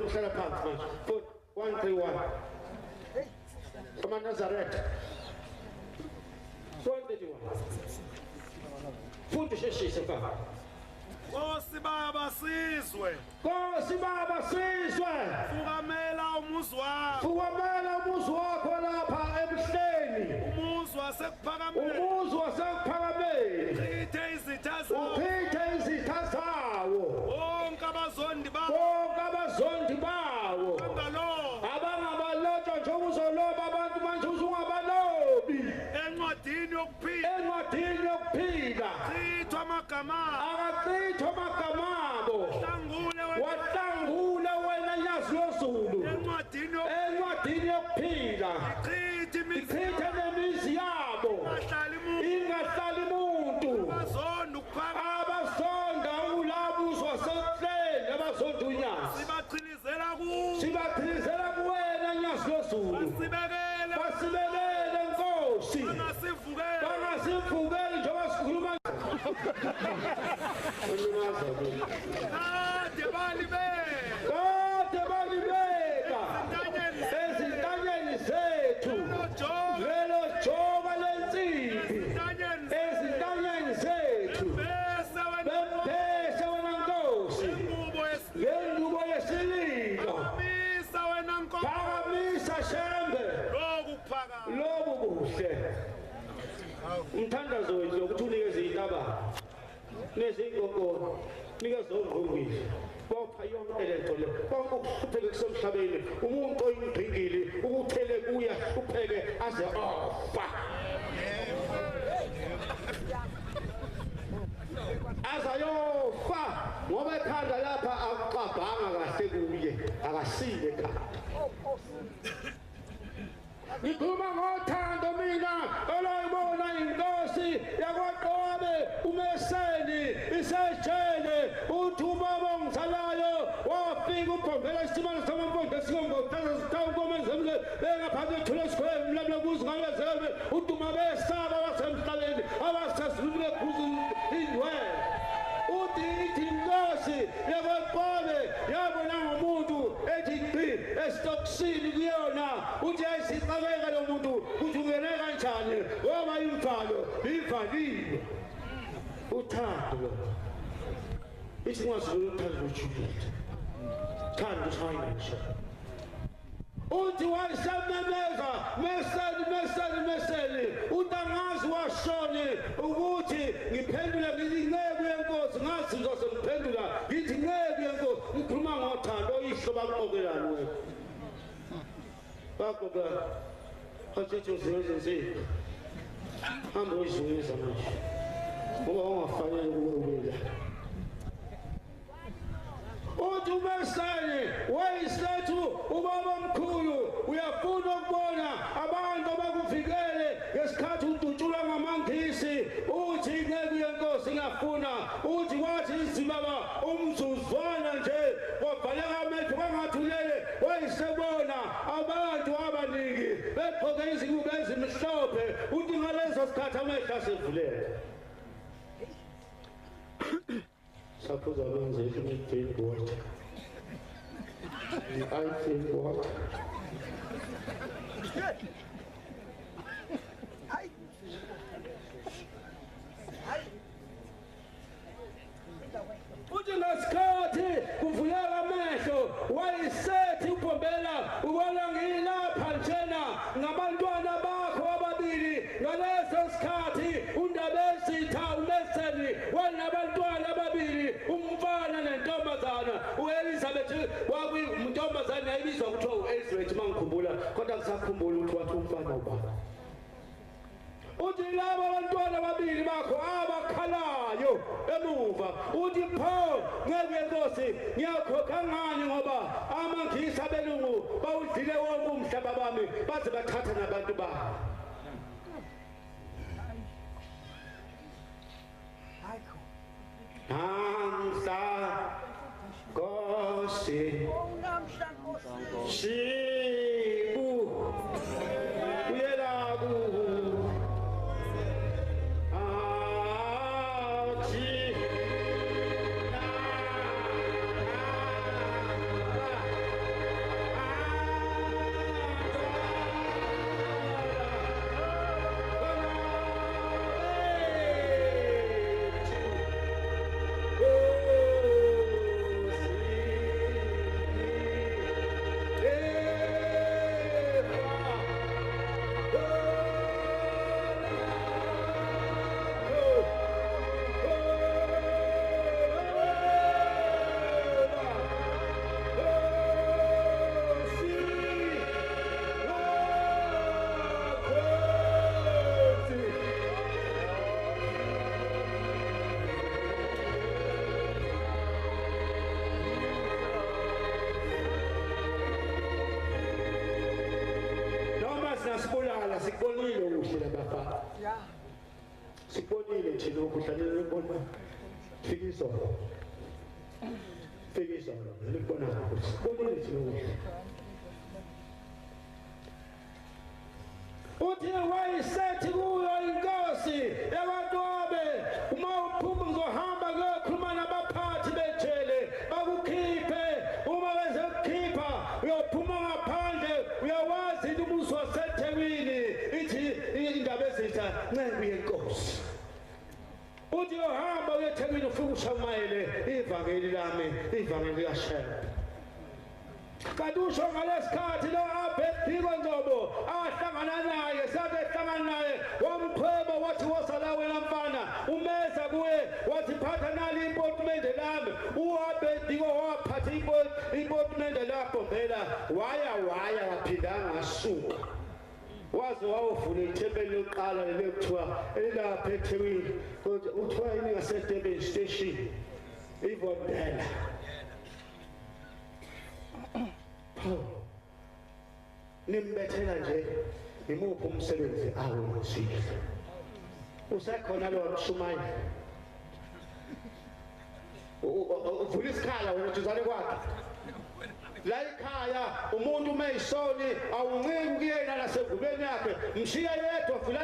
ukuhlala phansi manje. Futhi 131. Come on Nazareth. 131. Futhi sheshise mfana. Nkosi baba sizwe. Nkosi baba sizwe. Fukamela umuzi wakho. Fukamela umuzi wakho lapha ebuhleni. Umuzi wasekuphakameni. Umuzi wasekuphakameni. Uchithe izitha zawo. Uchithe izitha zawo. Bonke abazondi bawo. Bonke abazondi bawo. Abangabalotshwa njengoba uzoloba abantu manje uzungabalobi. Encwadini yokuphila. Encwadini yokuphila. Chithwa amagama. Akachithwa amagama abo. Wahlangule wena nyazi yozulu. Encwadini yokuphila. Ichithe nemizi yabo. Ingahlali umuntu. Abazonda ulabuzwa sekuhleni abazonda unyazi. Sibaqhilizela kuwena nyazi yozulu. Basibekele Nkosi. Bangasivukeli njengoba sikhuluma. Kade balibeka ezintanyeni zethu lelo joka lensimbi ezintanyeni zethu bempese wena Nkosi ngengubo yesililo phakamisa shembe lobu buhle umthandazo wethu ukuthi unikeze intaba nezingogo nikeze ongqongile bopha yonke lento le konke ukuhlupheka kusemhlabeni umuntu oyingqingili ukuthele kuya upheke aze ofa azayofa ngoba ekhanda lapha akuxabhanga kahle kuye akasile ekhanda ngikhuluma ngothando mina olayibona inkosi yakwaQobe uMeseni isejele uthi ubaba ongizalayo wafika ubhombela isitimela samampondo esingombothaza sithawu komenzemle bengaphansi ethule esikhwemi mlamla kuzi ngabezebe uduma besaba wasemhlabeni abasasizulule kuzi indwele uthi ithi inkosi yakwaQobe yabona ngomuntu ethi qhi esitokisini kuyona uthi ayisiqabeka lo muntu uthi ungene kanjani ngoba imvalo ivaliwe uthando isingwazulu uthando loJuliet thando uShayisha uthi wayesamemeza meseli utangazi washone ukuthi ngiphendule ngizinceku yenkosi ngazi ngizose ngiphendula ngithi nceku yenkosi ngikhuluma ngothando oyihlo baqokelana wena baqokelana athi uzizenze hamba uyizungeza manje ngoba ungafanele ukuwela uthi uMesani wayisethu ubaba omkhulu uyafuna ukubona abantu abakuvikele ngesikhathi udutshulwa ngamangisi uthi inceku yenkosi ngiyafuna uthi wathi izibaba umzuzwana nje wavaleka amehlo kangathulele wayisebona abantu abaningi begqoke izingubo ezimhlophe uthi ngalezo sikhathi amehlo asevuleka Suppose I don't say you drink water. I drink water. Uthi ngasikhathi kuvuleka amehlo wayisethi ubhombela ubona ngilapha njena ngabantwana bakho ababili ngaleso sikhathi undabesitha uMeseni wanabantwana ababili umfana nentombazana uElizabeth wakuyimuntombazana yayibizwa kuthiwa uElizabeth mangikhumbula kodwa ngisakhumbula ukuthi wathi umfana ubaba uthi laba abantwana ababili bakho abakhalayo emuva uthi pho ngeke yenkosi ngiyakhokha ngani ngoba amangisi abelungu bawudlile wonke umhlaba bami baze bathatha nabantu babo Namhla Nkosi Shibu uyela ku nasibulala sikubonile okuhle labafana sikubonile nje lokudlalela ukubona fika izolo likubona ukuthi sikubonile nje okuhle uthi wayisethi kuyo inkosi yabantobe uma uphuma uzohamba kuyokhuluma nabaphathi bejele bakukhiphe uma bezokukhipha uyophuma ngaphandle uyawazi umbuso waseThekwini ithi indaba ezitha nceku yenkosi uthi uhamba uyeThekwini ufike ushamayele ivangeli lami ivangeli kaShembe kanti usho ngalesikhathi lo Abednego Ndlobo ahlangana naye sabe ehlangana naye wamkhweba wathi wosala wena mfana umeza kuwe wathi phatha nali impotimende lami uAbednego waphatha impotimende lapho phela waya waphindanga ngasuka waze wawuvula ithempeli lokuqala lekuthiwa elapha eThekwini uthiwa yini ngaseDurban station ivondela nimbethela nje imuphi umsebenzi awenzile usekhona lo mshumayeli uvula isikhala wena uzale kwakhe la ekhaya umuntu mayisoni awunciki kuyena lasegubeni yakhe mshiya yedwa fulani